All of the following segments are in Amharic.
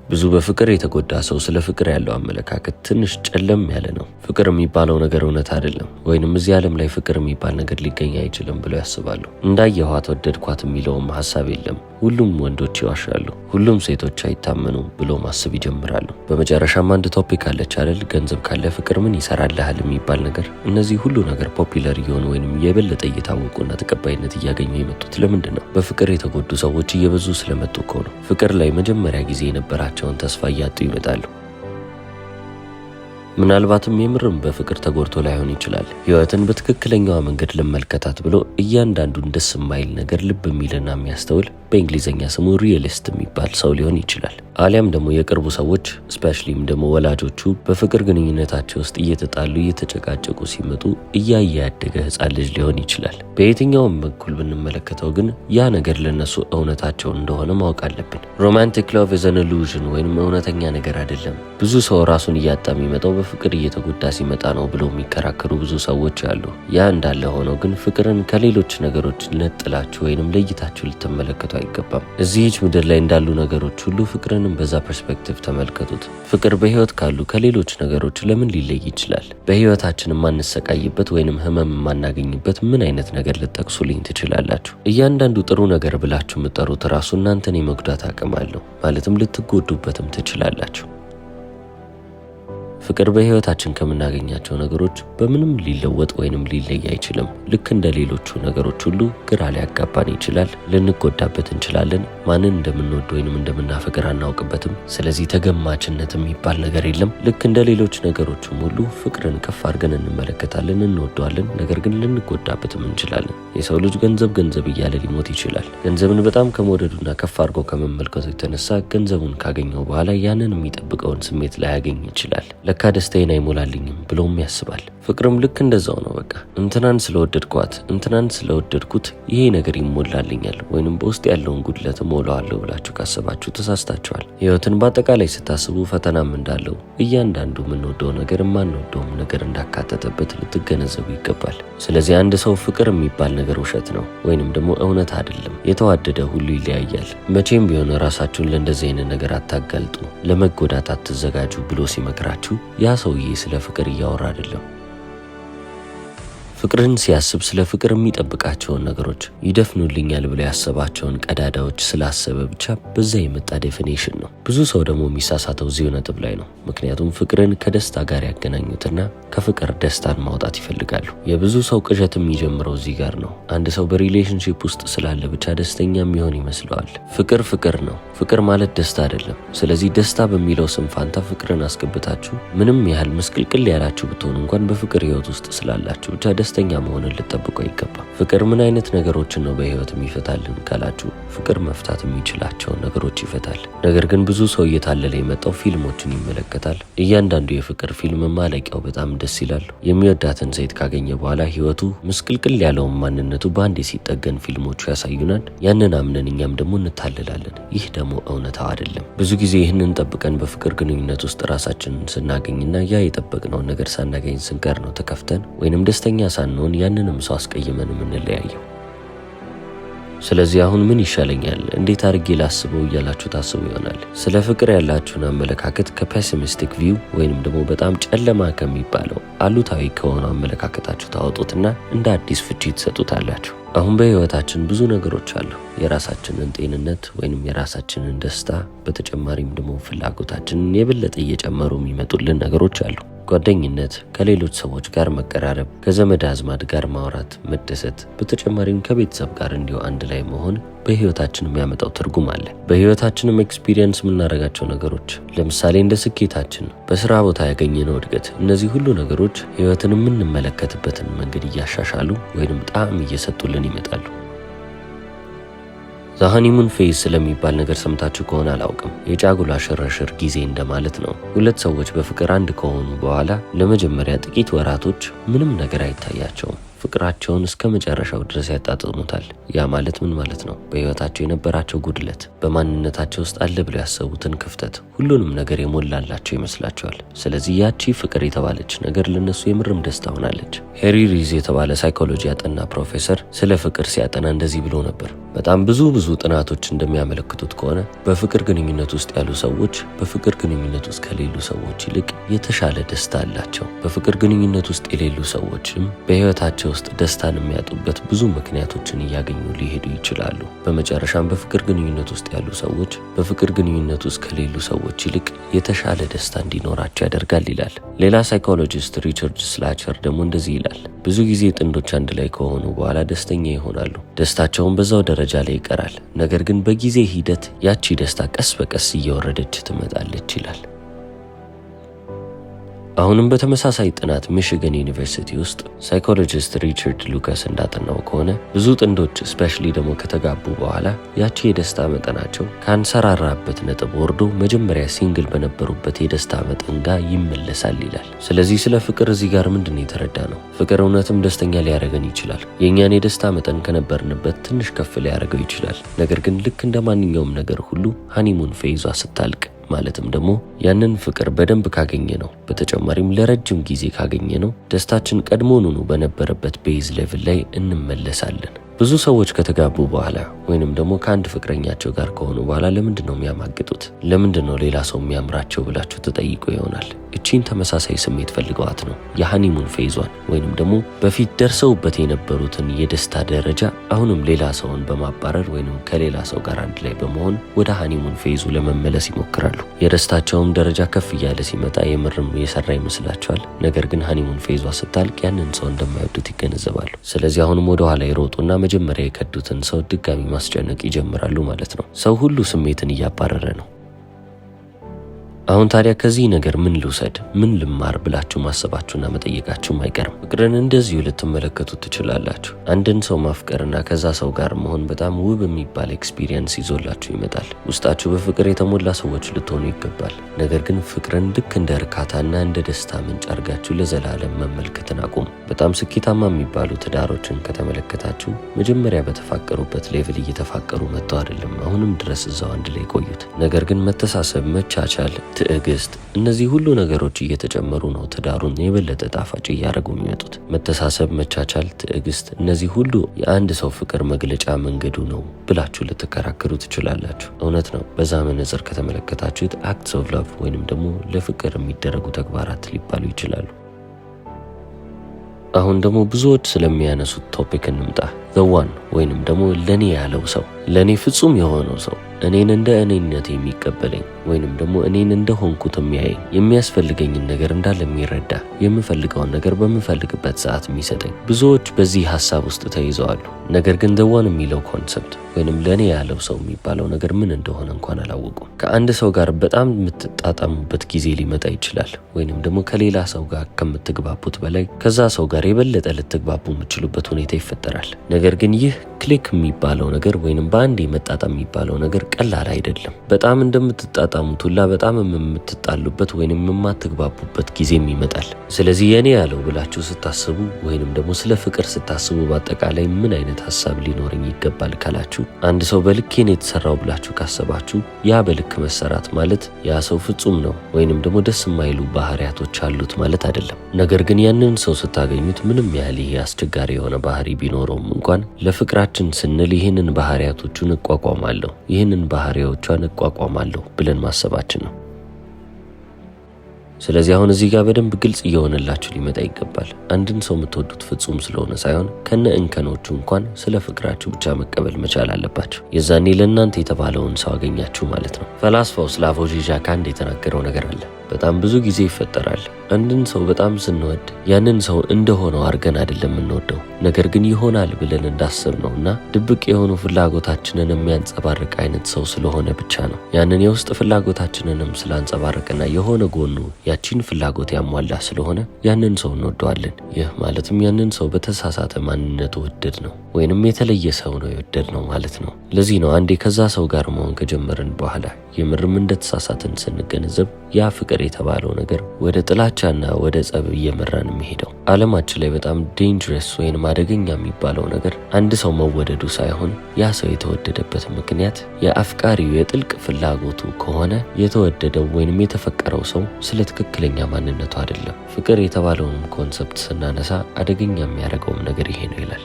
ብዙ በፍቅር የተጎዳ ሰው ስለ ፍቅር ያለው አመለካከት ትንሽ ጨለም ያለ ነው። ፍቅር የሚባለው ነገር እውነት አይደለም ወይንም እዚህ ዓለም ላይ ፍቅር የሚባል ነገር ሊገኝ አይችልም ብለው ያስባሉ። እንዳየኋት ወደድኳት የሚለውም ሐሳብ የለም። ሁሉም ወንዶች ይዋሻሉ፣ ሁሉም ሴቶች አይታመኑም ብሎ ማሰብ ይጀምራሉ። በመጨረሻም አንድ ቶፒክ አለች አይደል? ገንዘብ ካለ ፍቅር ምን ይሰራልሃል የሚባል ነገር። እነዚህ ሁሉ ነገር ፖፑላር እየሆኑ ወይንም የበለጠ እየታወቁና ተቀባይነት እያገኙ የመጡት ለምንድን ነው? በፍቅር የተጎዱ ሰዎች እየበዙ ስለመጡ እኮ ነው። ፍቅር ላይ መጀመሪያ ጊዜ የነበራቸውን ተስፋ እያጡ ይመጣሉ። ምናልባትም የምርም በፍቅር ተጎድቶ ላይሆን ይችላል። ህይወትን በትክክለኛዋ መንገድ ልመልከታት ብሎ እያንዳንዱን ደስ የማይል ነገር ልብ የሚልና የሚያስተውል በእንግሊዝኛ ስሙ ሪያሊስት የሚባል ሰው ሊሆን ይችላል። አሊያም ደግሞ የቅርቡ ሰዎች ስፔሻሊም ደግሞ ወላጆቹ በፍቅር ግንኙነታቸው ውስጥ እየተጣሉ እየተጨቃጨቁ ሲመጡ እያየ ያደገ ህፃን ልጅ ሊሆን ይችላል። በየትኛውም በኩል ብንመለከተው ግን ያ ነገር ለነሱ እውነታቸው እንደሆነ ማወቅ አለብን። ሮማንቲክ ሎቭ ኢዝ አን ኢሉዥን ወይንም እውነተኛ ነገር አይደለም። ብዙ ሰው ራሱን እያጣ የሚመጣው በፍቅር እየተጎዳ ሲመጣ ነው ብለው የሚከራከሩ ብዙ ሰዎች አሉ። ያ እንዳለ ሆነው ግን ፍቅርን ከሌሎች ነገሮች ነጥላችሁ ወይንም ለይታችሁ ልትመለከቱ አይገባም። እዚህች ምድር ላይ እንዳሉ ነገሮች ሁሉ ፍቅርን በዛ ፐርስፔክቲቭ ተመልከቱት። ፍቅር በህይወት ካሉ ከሌሎች ነገሮች ለምን ሊለይ ይችላል? በህይወታችን የማንሰቃይበት ወይንም ህመም የማናገኝበት ምን አይነት ነገር ልጠቅሱልኝ ትችላላችሁ? እያንዳንዱ ጥሩ ነገር ብላችሁ የምትጠሩት ራሱ እናንተን የመጉዳት አቅም አለው። ማለትም ልትጎዱበትም ትችላላችሁ። ፍቅር በህይወታችን ከምናገኛቸው ነገሮች በምንም ሊለወጥ ወይንም ሊለይ አይችልም። ልክ እንደ ሌሎቹ ነገሮች ሁሉ ግራ ሊያጋባን ይችላል፣ ልንጎዳበት እንችላለን። ማንን እንደምንወድ ወይንም እንደምናፈቅር አናውቅበትም። ስለዚህ ተገማችነት የሚባል ነገር የለም። ልክ እንደ ሌሎች ነገሮችም ሁሉ ፍቅርን ከፍ አድርገን እንመለከታለን፣ እንወደዋለን። ነገር ግን ልንጎዳበትም እንችላለን። የሰው ልጅ ገንዘብ እያለ ሊሞት ይችላል። ገንዘብን በጣም ከመውደዱና ከፍ አድርጎ ከመመልከቱ የተነሳ ገንዘቡን ካገኘው በኋላ ያንን የሚጠብቀውን ስሜት ላያገኝ ይችላል። ለካ ደስታዬን አይሞላልኝም ብሎም ያስባል። ፍቅርም ልክ እንደዛው ነው። በቃ እንትናን ስለወደድኳት እንትናን ስለወደድኩት ይሄ ነገር ይሞላልኛል ወይንም በውስጥ ያለውን ጉድለት ሞላዋለሁ ብላችሁ ካሰባችሁ ተሳስታችኋል። ህይወትን በአጠቃላይ ስታስቡ ፈተናም እንዳለው እያንዳንዱ የምንወደው ነገር የማንወደውም ነገር እንዳካተተበት ልትገነዘቡ ይገባል። ስለዚህ አንድ ሰው ፍቅር የሚባል ነገር ውሸት ነው ወይንም ደግሞ እውነት አይደለም፣ የተዋደደ ሁሉ ይለያያል፣ መቼም ቢሆን ራሳችሁን ለእንደዚህ አይነት ነገር አታጋልጡ፣ ለመጎዳት አትዘጋጁ ብሎ ሲመክራችሁ ያ ሰውዬ ስለ ፍቅር እያወራ አይደለም። ፍቅርን ሲያስብ ስለ ፍቅር የሚጠብቃቸውን ነገሮች ይደፍኑልኛል ብሎ ያሰባቸውን ቀዳዳዎች ስላሰበ ብቻ በዛ የመጣ ዴፊኒሽን ነው። ብዙ ሰው ደግሞ የሚሳሳተው እዚሁ ነጥብ ላይ ነው። ምክንያቱም ፍቅርን ከደስታ ጋር ያገናኙትና ከፍቅር ደስታን ማውጣት ይፈልጋሉ። የብዙ ሰው ቅዠት የሚጀምረው እዚህ ጋር ነው። አንድ ሰው በሪሌሽንሺፕ ውስጥ ስላለ ብቻ ደስተኛ የሚሆን ይመስለዋል። ፍቅር ነው። ፍቅር ማለት ደስታ አይደለም። ስለዚህ ደስታ በሚለው ስም ፋንታ ፍቅርን አስገብታችሁ ምንም ያህል ምስቅልቅል ያላችሁ ብትሆኑ እንኳን በፍቅር ህይወት ውስጥ ስላላችሁ ብቻ ደስተኛ መሆንን ልጠብቁ አይገባም። ፍቅር ምን አይነት ነገሮችን ነው በህይወት የሚፈታልን ካላችሁ፣ ፍቅር መፍታት የሚችላቸውን ነገሮች ይፈታል። ነገር ግን ብዙ ሰው እየታለለ የመጣው ፊልሞችን ይመለከታል። እያንዳንዱ የፍቅር ፊልም ማለቂያው በጣም ደስ ይላል። የሚወዳትን ሴት ካገኘ በኋላ ህይወቱ ምስቅልቅል ያለውን ማንነቱ በአንዴ ሲጠገን ፊልሞቹ ያሳዩናል። ያንን አምነን እኛም ደግሞ እንታለላለን። ይህ ደግሞ እውነታው አይደለም። ብዙ ጊዜ ይህንን ጠብቀን በፍቅር ግንኙነት ውስጥ ራሳችንን ስናገኝና ያ የጠበቅነውን ነገር ሳናገኝ ስንቀር ነው ተከፍተን ወይንም ደስተኛ ሳንሆን ያንንም ሰው አስቀይመን የምንለያየው። ስለዚህ አሁን ምን ይሻለኛል፣ እንዴት አድርጌ ላስበው እያላችሁ ታስቡ ይሆናል። ስለ ፍቅር ያላችሁን አመለካከት ከፔሲሚስቲክ ቪው ወይንም ደግሞ በጣም ጨለማ ከሚባለው አሉታዊ ከሆነው አመለካከታችሁ ታወጡትና እንደ አዲስ ፍቺ ትሰጡታላችሁ። አሁን በህይወታችን ብዙ ነገሮች አሉ። የራሳችንን ጤንነት ወይንም የራሳችንን ደስታ፣ በተጨማሪም ደግሞ ፍላጎታችንን የበለጠ እየጨመሩ የሚመጡልን ነገሮች አሉ። ጓደኝነት፣ ከሌሎች ሰዎች ጋር መቀራረብ፣ ከዘመድ አዝማድ ጋር ማውራት፣ መደሰት፣ በተጨማሪም ከቤተሰብ ጋር እንዲሁ አንድ ላይ መሆን በህይወታችን የሚያመጣው ትርጉም አለ። በህይወታችንም ኤክስፒሪየንስ የምናደርጋቸው ነገሮች፣ ለምሳሌ እንደ ስኬታችን፣ በስራ ቦታ ያገኘነው እድገት፣ እነዚህ ሁሉ ነገሮች ህይወትን የምንመለከትበትን መንገድ እያሻሻሉ ወይንም ጣዕም እየሰጡልን ይመጣሉ። ዛሃኒሙን ፌዝ ስለሚባል ነገር ሰምታችሁ ከሆነ አላውቅም። የጫጉላ ሽርሽር ጊዜ እንደማለት ነው። ሁለት ሰዎች በፍቅር አንድ ከሆኑ በኋላ ለመጀመሪያ ጥቂት ወራቶች ምንም ነገር አይታያቸውም። ፍቅራቸውን እስከ መጨረሻው ድረስ ያጣጥሙታል። ያ ማለት ምን ማለት ነው? በህይወታቸው የነበራቸው ጉድለት፣ በማንነታቸው ውስጥ አለ ብለው ያሰቡትን ክፍተት፣ ሁሉንም ነገር የሞላላቸው ይመስላቸዋል። ስለዚህ ያቺ ፍቅር የተባለች ነገር ለነሱ የምርም ደስታ ሆናለች። ሄሪ ሪዝ የተባለ ሳይኮሎጂ ያጠና ፕሮፌሰር ስለ ፍቅር ሲያጠና እንደዚህ ብሎ ነበር። በጣም ብዙ ጥናቶች እንደሚያመለክቱት ከሆነ በፍቅር ግንኙነት ውስጥ ያሉ ሰዎች በፍቅር ግንኙነት ውስጥ ከሌሉ ሰዎች ይልቅ የተሻለ ደስታ አላቸው። በፍቅር ግንኙነት ውስጥ የሌሉ ሰዎችም በህይወታቸው ውስጥ ደስታን የሚያጡበት ብዙ ምክንያቶችን እያገኙ ሊሄዱ ይችላሉ። በመጨረሻም በፍቅር ግንኙነት ውስጥ ያሉ ሰዎች በፍቅር ግንኙነት ውስጥ ከሌሉ ሰዎች ይልቅ የተሻለ ደስታ እንዲኖራቸው ያደርጋል ይላል። ሌላ ሳይኮሎጂስት ሪቻርድ ስላቸር ደግሞ እንደዚህ ይላል። ብዙ ጊዜ ጥንዶች አንድ ላይ ከሆኑ በኋላ ደስተኛ ይሆናሉ። ደስታቸውን በዛው ደረጃ ላይ ይቀራል። ነገር ግን በጊዜ ሂደት ያቺ ደስታ ቀስ በቀስ እየወረደች ትመጣለች ይላል። አሁንም በተመሳሳይ ጥናት ሚሽገን ዩኒቨርሲቲ ውስጥ ሳይኮሎጂስት ሪቻርድ ሉካስ እንዳጠናው ከሆነ ብዙ ጥንዶች ስፔሻሊ ደግሞ ከተጋቡ በኋላ ያቺ የደስታ መጠናቸው ካንሰራራበት ነጥብ ወርዶ መጀመሪያ ሲንግል በነበሩበት የደስታ መጠን ጋር ይመለሳል ይላል። ስለዚህ ስለ ፍቅር እዚህ ጋር ምንድን ነው የተረዳ ነው? ፍቅር እውነትም ደስተኛ ሊያደርገን ይችላል። የእኛን የደስታ መጠን ከነበርንበት ትንሽ ከፍ ሊያደርገው ይችላል። ነገር ግን ልክ እንደ ማንኛውም ነገር ሁሉ ሃኒሙን ፌዟ ስታልቅ ማለትም ደግሞ ያንን ፍቅር በደንብ ካገኘ ነው በተጨማሪም ለረጅም ጊዜ ካገኘ ነው ደስታችን ቀድሞውኑ በነበረበት ቤዝ ሌቭል ላይ እንመለሳለን። ብዙ ሰዎች ከተጋቡ በኋላ ወይንም ደግሞ ከአንድ ፍቅረኛቸው ጋር ከሆኑ በኋላ ለምንድን ነው የሚያማግጡት? ለምንድን ነው ሌላ ሰው የሚያምራቸው ብላችሁ ተጠይቁ ይሆናል። እቺን ተመሳሳይ ስሜት ፈልገዋት ነው የሃኒሙን ፌዟን ወይንም ደግሞ በፊት ደርሰውበት የነበሩትን የደስታ ደረጃ አሁንም ሌላ ሰውን በማባረር ወይንም ከሌላ ሰው ጋር አንድ ላይ በመሆን ወደ ሃኒሙን ፌዙ ለመመለስ ይሞክራሉ። የደስታቸውም ደረጃ ከፍ እያለ ሲመጣ የምርም የሰራ ይመስላቸዋል። ነገር ግን ሃኒሙን ፌዟ ስታልቅ ያንን ሰው እንደማይወዱት ይገነዘባሉ። ስለዚህ አሁንም ወደ ኋላ ይሮጡና መጀመሪያ የከዱትን ሰው ድጋሚ ማስጨነቅ ይጀምራሉ ማለት ነው። ሰው ሁሉ ስሜትን እያባረረ ነው። አሁን ታዲያ ከዚህ ነገር ምን ልውሰድ፣ ምን ልማር ብላችሁ ማሰባችሁና መጠየቃችሁም አይቀርም። ፍቅርን እንደዚሁ ልትመለከቱት ትችላላችሁ። አንድን ሰው ማፍቀርና ከዛ ሰው ጋር መሆን በጣም ውብ የሚባል ኤክስፒሪየንስ ይዞላችሁ ይመጣል። ውስጣችሁ በፍቅር የተሞላ ሰዎች ልትሆኑ ይገባል። ነገር ግን ፍቅርን ልክ እንደ እርካታና እንደ ደስታ ምንጭ አድርጋችሁ ለዘላለም መመልከትን አቁሙ። በጣም ስኬታማ የሚባሉ ትዳሮችን ከተመለከታችሁ መጀመሪያ በተፋቀሩበት ሌቭል እየተፋቀሩ መጥተው አይደለም አሁንም ድረስ እዛው አንድ ላይ ቆዩት። ነገር ግን መተሳሰብ፣ መቻቻል፣ ትዕግስት፣ እነዚህ ሁሉ ነገሮች እየተጨመሩ ነው ትዳሩን የበለጠ ጣፋጭ እያደረጉ የሚመጡት። መተሳሰብ፣ መቻቻል፣ ትዕግስት፣ እነዚህ ሁሉ የአንድ ሰው ፍቅር መግለጫ መንገዱ ነው ብላችሁ ልትከራከሩ ትችላላችሁ። እውነት ነው። በዛ መነጽር ከተመለከታችሁት አክትስ ኦፍ ላቭ ወይንም ደግሞ ለፍቅር የሚደረጉ ተግባራት ሊባሉ ይችላሉ። አሁን ደግሞ ብዙዎች ስለሚያነሱት ቶፒክ እንምጣ። the one ወይንም ደግሞ ለኔ ያለው ሰው፣ ለኔ ፍጹም የሆነው ሰው፣ እኔን እንደ እኔነት የሚቀበለኝ ወይንም ደግሞ እኔን እንደሆንኩት የሚያየኝ፣ የሚያስፈልገኝን ነገር እንዳለ የሚረዳ፣ የምፈልገውን ነገር በምፈልግበት ሰዓት የሚሰጠኝ። ብዙዎች በዚህ ሐሳብ ውስጥ ተይዘዋሉ። ነገር ግን the one የሚለው ኮንሰፕት ወይንም ለኔ ያለው ሰው የሚባለው ነገር ምን እንደሆነ እንኳን አላወቁም። ከአንድ ሰው ጋር በጣም የምትጣጣሙበት ጊዜ ሊመጣ ይችላል። ወይንም ደግሞ ከሌላ ሰው ጋር ከምትግባቡት በላይ ከዛ ሰው ጋር የበለጠ ልትግባቡ የምትችሉበት ሁኔታ ይፈጠራል። ነገር ግን ይህ ክሊክ የሚባለው ነገር ወይንም በአንድ መጣጣም የሚባለው ነገር ቀላል አይደለም። በጣም እንደምትጣጣሙት ሁላ በጣም የምትጣሉበት ወይንም የማትግባቡበት ጊዜም ይመጣል። ስለዚህ የኔ ያለው ብላችሁ ስታስቡ ወይንም ደግሞ ስለ ፍቅር ስታስቡ በአጠቃላይ ምን አይነት ሐሳብ ሊኖረኝ ይገባል ካላችሁ፣ አንድ ሰው በልኬ ነው የተሰራው ብላችሁ ካሰባችሁ ያ በልክ መሰራት ማለት ያ ሰው ፍጹም ነው ወይንም ደግሞ ደስ የማይሉ ባህሪያቶች አሉት ማለት አይደለም። ነገር ግን ያንን ሰው ስታገኙት ምንም ያህል ይሄ አስቸጋሪ የሆነ ባህሪ ቢኖረውም እንኳን ለፍቅራችን ስንል ይህንን ባህሪያቶቹን እቋቋማለሁ፣ ይህንን ባህሪያዎቿን እቋቋማለሁ ብለን ማሰባችን ነው። ስለዚህ አሁን እዚህ ጋር በደንብ ግልጽ እየሆነላችሁ ሊመጣ ይገባል። አንድን ሰው የምትወዱት ፍጹም ስለሆነ ሳይሆን ከነ እንከኖቹ እንኳን ስለ ፍቅራችሁ ብቻ መቀበል መቻል አለባችሁ። የዛኔ ለእናንተ የተባለውን ሰው አገኛችሁ ማለት ነው። ፈላስፋው ስላቮ žižek አንድ የተናገረው ነገር አለ። በጣም ብዙ ጊዜ ይፈጠራል። አንድን ሰው በጣም ስንወድ ያንን ሰው እንደሆነው አድርገን አይደለም የምንወደው፣ ነገር ግን ይሆናል ብለን እንዳሰብነውና ድብቅ የሆኑ ፍላጎታችንን የሚያንጸባርቅ አይነት ሰው ስለሆነ ብቻ ነው። ያንን የውስጥ ፍላጎታችንንም ስላንጸባረቅና የሆነ ጎኑ ያቺን ፍላጎት ያሟላ ስለሆነ ያንን ሰው እንወደዋለን። ይህ ማለትም ያንን ሰው በተሳሳተ ማንነቱ ወደድ ነው ወይንም የተለየ ሰው ነው የወደድ ነው ማለት ነው። ለዚህ ነው አንዴ ከዛ ሰው ጋር መሆን ከጀመርን በኋላ የምርም እንደተሳሳትን ስንገነዘብ ያ ፍቅር የተባለው ነገር ወደ ጥላቻና ወደ ጸብ እየመራን የሚሄደው። ዓለማችን ላይ በጣም ዴንጀረስ ወይንም አደገኛ የሚባለው ነገር አንድ ሰው መወደዱ ሳይሆን ያ ሰው የተወደደበት ምክንያት የአፍቃሪው የጥልቅ ፍላጎቱ ከሆነ የተወደደው ወይንም የተፈቀረው ሰው ስለ ትክክለኛ ማንነቱ አይደለም። ፍቅር የተባለውንም ኮንሰፕት ስናነሳ አደገኛ የሚያደርገውም ነገር ይሄ ነው ይላል።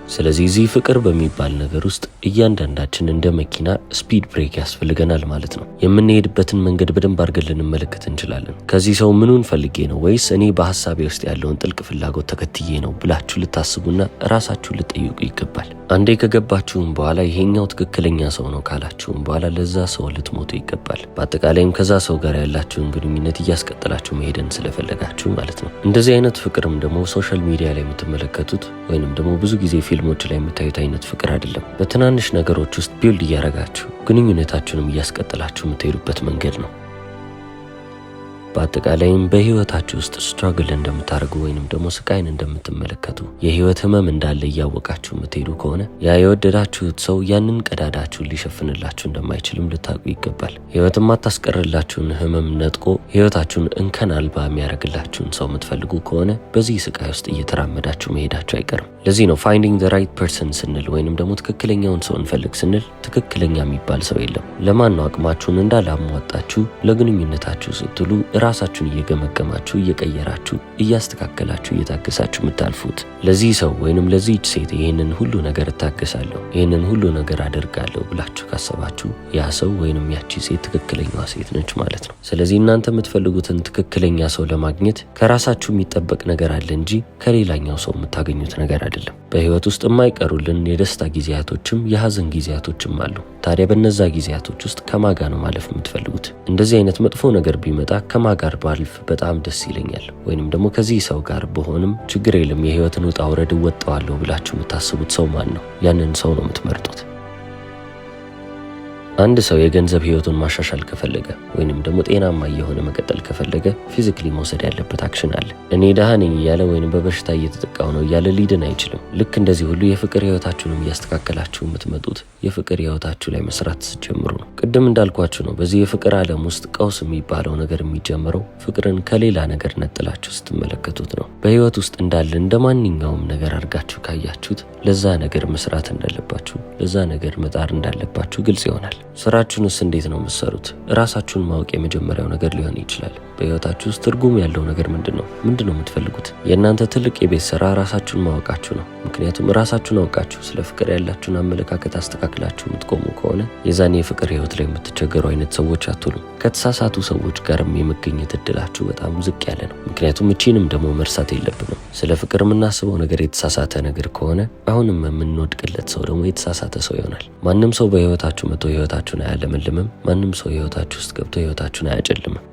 ስለዚህ እዚህ ፍቅር በሚባል ነገር ውስጥ እያንዳንዳችን እንደ መኪና ስፒድ ብሬክ ያስፈልገናል ማለት ነው። የምንሄድበትን መንገድ በደንብ አድርገን ልንመለከት እንችላለን። ከዚህ ሰው ምኑን ፈልጌ ነው ወይስ እኔ በሐሳቤ ውስጥ ያለውን ጥልቅ ፍላጎት ተከትዬ ነው ብላችሁ ልታስቡና ራሳችሁን ልጠይቁ ይገባል። አንዴ ከገባችሁም በኋላ ይሄኛው ትክክለኛ ሰው ነው ካላችሁም በኋላ ለዛ ሰው ልትሞቱ ይገባል። በአጠቃላይም ከዛ ሰው ጋር ያላችሁን ግንኙነት እያስቀጠላችሁ መሄድን ስለፈለጋችሁ ማለት ነው። እንደዚህ አይነት ፍቅርም ደግሞ ሶሻል ሚዲያ ላይ የምትመለከቱት ወይንም ደግሞ ብዙ ጊዜ ፊልሞች ላይ የምታዩት አይነት ፍቅር አይደለም። በትናንሽ ነገሮች ውስጥ ቢልድ እያረጋችሁ ግንኙነታችሁንም እያስቀጠላችሁ የምትሄዱበት መንገድ ነው። በአጠቃላይም በህይወታችሁ ውስጥ ስትራግል እንደምታደርጉ ወይንም ደግሞ ስቃይን እንደምትመለከቱ የህይወት ህመም እንዳለ እያወቃችሁ የምትሄዱ ከሆነ ያ የወደዳችሁት ሰው ያንን ቀዳዳችሁን ሊሸፍንላችሁ እንደማይችልም ልታውቁ ይገባል። ህይወትም ማታስቀርላችሁን ህመም ነጥቆ ህይወታችሁን እንከን አልባ የሚያደርግላችሁን ሰው የምትፈልጉ ከሆነ በዚህ ስቃይ ውስጥ እየተራመዳችሁ መሄዳችሁ አይቀርም። ለዚህ ነው ፋይንዲንግ ዘ ራይት ፐርሰን ስንል ወይንም ደግሞ ትክክለኛውን ሰው እንፈልግ ስንል ትክክለኛ የሚባል ሰው የለም። ለማን ነው አቅማችሁን እንዳላሟጣችሁ ለግንኙነታችሁ ስትሉ ራሳችሁን እየገመገማችሁ እየቀየራችሁ እያስተካከላችሁ እየታገሳችሁ የምታልፉት? ለዚህ ሰው ወይንም ለዚህች ሴት ይህንን ሁሉ ነገር እታገሳለሁ፣ ይህንን ሁሉ ነገር አደርጋለሁ ብላችሁ ካሰባችሁ ያ ሰው ወይንም ያቺ ሴት ትክክለኛዋ ሴት ነች ማለት ነው። ስለዚህ እናንተ የምትፈልጉትን ትክክለኛ ሰው ለማግኘት ከራሳችሁ የሚጠበቅ ነገር አለ እንጂ ከሌላኛው ሰው የምታገኙት ነገር አይደለም። በህይወት ውስጥ የማይቀሩልን የደስታ ጊዜያቶችም የሀዘን ጊዜያቶችም አሉ። ታዲያ በነዛ ጊዜያቶች ውስጥ ከማጋ ነው ማለፍ የምትፈልጉት? እንደዚህ አይነት መጥፎ ነገር ቢመጣ ከማጋር ባልፍ በጣም ደስ ይለኛል ወይንም ደግሞ ከዚህ ሰው ጋር በሆንም ችግር የለም የህይወትን ውጣ ውረድ እወጣዋለሁ ብላችሁ የምታስቡት ሰው ማን ነው? ያንን ሰው ነው የምትመርጡት። አንድ ሰው የገንዘብ ህይወቱን ማሻሻል ከፈለገ ወይንም ደግሞ ጤናማ የሆነ መቀጠል ከፈለገ ፊዚካሊ መውሰድ ያለበት አክሽን አለ። እኔ ደሃ ነኝ እያለ ወይንም በበሽታ እየተጠቃው ነው እያለ ሊድን አይችልም። ልክ እንደዚህ ሁሉ የፍቅር ህይወታችሁንም እያስተካከላችሁ የምትመጡት የፍቅር ህይወታችሁ ላይ መስራት ስትጀምሩ ነው። ቅድም እንዳልኳችሁ ነው በዚህ የፍቅር ዓለም ውስጥ ቀውስ የሚባለው ነገር የሚጀምረው ፍቅርን ከሌላ ነገር ነጥላችሁ ስትመለከቱት ነው። በህይወት ውስጥ እንዳለ እንደ ማንኛውም ነገር አድርጋችሁ ካያችሁት ለዛ ነገር መስራት እንዳለባችሁ ለዛ ነገር መጣር እንዳለባችሁ ግልጽ ይሆናል። ስራችሁንስ እንዴት ነው የምትሰሩት? ራሳችሁን ማወቅ የመጀመሪያው ነገር ሊሆን ይችላል። በህይወታችሁ ውስጥ ትርጉም ያለው ነገር ምንድነው የምትፈልጉት? የእናንተ ትልቅ የቤት ስራ ራሳችሁን ማወቃችሁ ነው። ምክንያቱም ራሳችሁን አውቃችሁ ስለ ፍቅር ያላችሁን አመለካከት አስተካክላችሁ የምትቆሙ ከሆነ የዛኔ የፍቅር ህይወት ላይ የምትቸገሩ አይነት ሰዎች አትሉም። ከተሳሳቱ ሰዎች ጋርም የመገኘት እድላችሁ በጣም ዝቅ ያለ ነው። ምክንያቱም እቺንም ደግሞ መርሳት የለብንም። ስለ ፍቅር የምናስበው ነገር የተሳሳተ ነገር ከሆነ አሁንም የምንወድቅለት ሰው ደግሞ የተሳሳተ ሰው ይሆናል። ማንም ሰው በህይወታችሁ መጥቶ ህይወታችሁን አያለመልምም። ማንም ሰው ህይወታችሁ ውስጥ ገብቶ ህይወታችሁን አያጨልምም።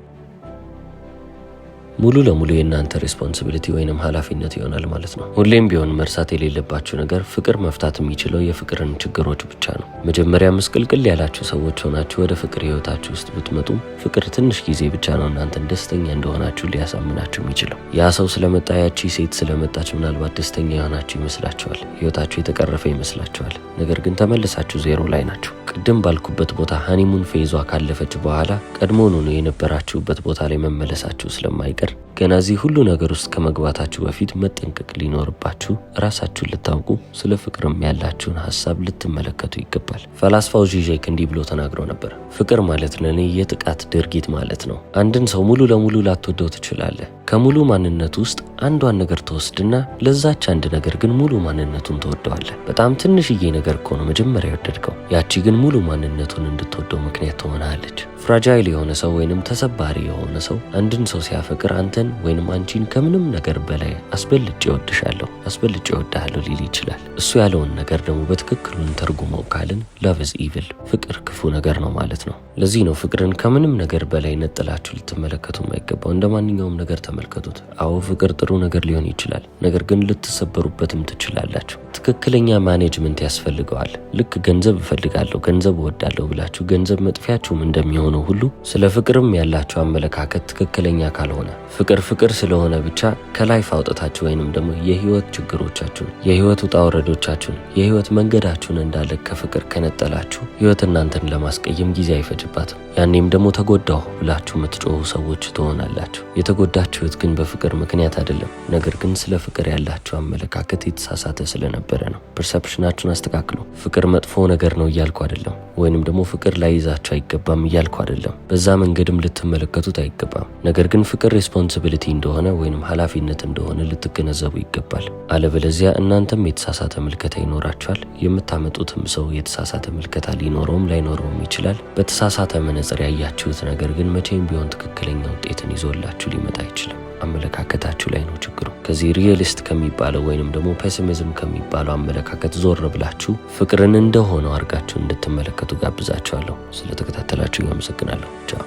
ሙሉ ለሙሉ የእናንተ ሪስፖንሲቢሊቲ ወይንም ኃላፊነት ይሆናል ማለት ነው። ሁሌም ቢሆን መርሳት የሌለባችሁ ነገር ፍቅር መፍታት የሚችለው የፍቅርን ችግሮች ብቻ ነው። መጀመሪያ ምስቅልቅል ያላችሁ ሰዎች ሆናችሁ ወደ ፍቅር ህይወታችሁ ውስጥ ብትመጡ ፍቅር ትንሽ ጊዜ ብቻ ነው እናንተን ደስተኛ እንደሆናችሁ ሊያሳምናችሁ የሚችለው። ያ ሰው ስለመጣ ያቺ ሴት ስለመጣች ምናልባት ደስተኛ የሆናችሁ ይመስላችኋል። ህይወታችሁ የተቀረፈ ይመስላችኋል። ነገር ግን ተመልሳችሁ ዜሮ ላይ ናችሁ። ቅድም ባልኩበት ቦታ ሃኒሙን ፌዟ ካለፈች በኋላ ቀድሞውኑ የነበራችሁበት ቦታ ላይ መመለሳችሁ ስለማይቀር ገና እዚህ ሁሉ ነገር ውስጥ ከመግባታችሁ በፊት መጠንቀቅ ሊኖርባችሁ ራሳችሁን ልታውቁ ስለ ፍቅርም ያላችሁን ሀሳብ ልትመለከቱ ይገባል። ፈላስፋው ዢዤክ እንዲህ ብሎ ተናግሮ ነበር። ፍቅር ማለት ለኔ የጥቃት ድርጊት ማለት ነው። አንድን ሰው ሙሉ ለሙሉ ላትወደው ትችላለህ። ከሙሉ ማንነቱ ውስጥ አንዷን ነገር ተወስድና ለዛች አንድ ነገር ግን ሙሉ ማንነቱን ተወደዋለህ። በጣም ትንሽዬ ነገር እኮ ነው መጀመሪያ የወደድከው። ያቺ ግን ሙሉ ማንነቱን እንድትወደው ምክንያት ትሆናለች። ፍራጃይል የሆነ ሰው ወይንም ተሰባሪ የሆነ ሰው አንድን ሰው ሲያፈቅር አንተን ወይንም አንቺን ከምንም ነገር በላይ አስበልጬ እወድሻለሁ፣ አስበልጬ እወድሃለሁ ሊል ይችላል። እሱ ያለውን ነገር ደግሞ በትክክሉን ተርጉመው ካልን ላቭ ኢዝ ኢቪል፣ ፍቅር ክፉ ነገር ነው ማለት ነው። ለዚህ ነው ፍቅርን ከምንም ነገር በላይ ነጥላችሁ ልትመለከቱ የማይገባው። እንደ ማንኛውም ነገር ተመልከቱት። አዎ ፍቅር ጥሩ ነገር ሊሆን ይችላል፣ ነገር ግን ልትሰበሩበትም ትችላላችሁ። ትክክለኛ ማኔጅመንት ያስፈልገዋል። ልክ ገንዘብ እፈልጋለሁ፣ ገንዘብ እወዳለሁ ብላችሁ ገንዘብ መጥፊያችሁም እንደሚሆነው ሁሉ ስለ ፍቅርም ያላችሁ አመለካከት ትክክለኛ ካልሆነ ፍቅር ስለሆነ ብቻ ከላይፍ አውጥታችሁ ወይንም ደግሞ የህይወት ችግሮቻችሁን፣ የህይወት ውጣ ውረዶቻችሁን፣ የህይወት መንገዳችሁን እንዳለ ከፍቅር ከነጠላችሁ ህይወት እናንተን ለማስቀየም ጊዜ አይፈጅባትም። ያኔም ደግሞ ተጎዳሁ ብላችሁ የምትጮሁ ሰዎች ትሆናላችሁ። የተጎዳችሁት ግን በፍቅር ምክንያት አይደለም፣ ነገር ግን ስለ ፍቅር ያላችሁ አመለካከት የተሳሳተ ስለነበረ ነው። ፐርሰፕሽናችሁን አስተካክሉ። ፍቅር መጥፎ ነገር ነው እያልኩ አይደለም፣ ወይንም ደግሞ ፍቅር ላይ ይዛችሁ አይገባም እያልኩ አይደለም። በዛ መንገድም ልትመለከቱት አይገባም። ነገር ግን ፍቅር ሬስፖንሲቢሊቲ እንደሆነ ወይንም ኃላፊነት እንደሆነ ልትገነዘቡ ይገባል። አለበለዚያ እናንተም የተሳሳተ ምልከታ ይኖራችኋል። የምታመጡትም ሰው የተሳሳተ ምልከታ ሊኖረውም ላይኖረውም ይችላል። በተሳሳተ መነጽር ያያችሁት ነገር ግን መቼም ቢሆን ትክክለኛ ውጤትን ይዞላችሁ ሊመጣ አይችልም። አመለካከታችሁ ላይ ነው ችግሩ። ከዚህ ሪያሊስት ከሚባለው ወይንም ደግሞ ፔሲሚዝም ከሚባለው አመለካከት ዞር ብላችሁ ፍቅርን እንደሆነው አድርጋችሁ እንድትመለከቱ ጋብዛችኋለሁ። ስለተከታተላችሁ አመሰግናለሁ። ቻው።